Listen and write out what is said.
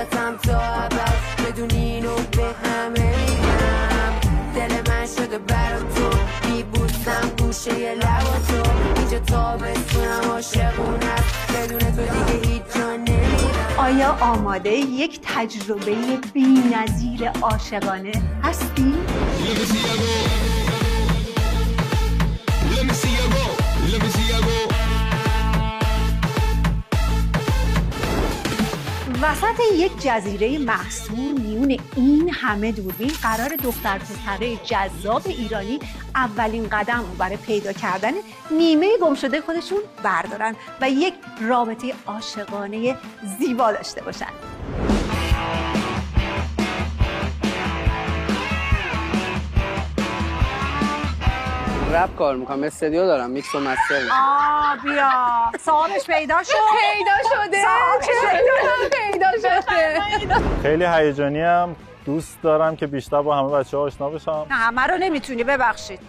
عاشقتم تا ابد، بدون اینو به همه میگم. دل من شده برام تو، میبوسم گوشه لبا تو. اینجا تابستونم عاشقونه است، بدون تو دیگه هیچ جا نمیرم. آیا آماده یک تجربه بی‌نظیر عاشقانه هستی؟ وسط یک جزیره محصور میون این همه دوربین قرار دختر پسره جذاب ایرانی اولین قدم رو برای پیدا کردن نیمه گم شده خودشون بردارن و یک رابطه عاشقانه زیبا داشته باشن. رپ کار میکنم، استودیو دارم، میکس و مستر. بیا صاحبش پیدا شد. پیدا شده. خیلی هیجانی ام، دوست دارم که بیشتر با همه بچه‌ها آشنا بشم. نه همه رو نمیتونی، ببخشید.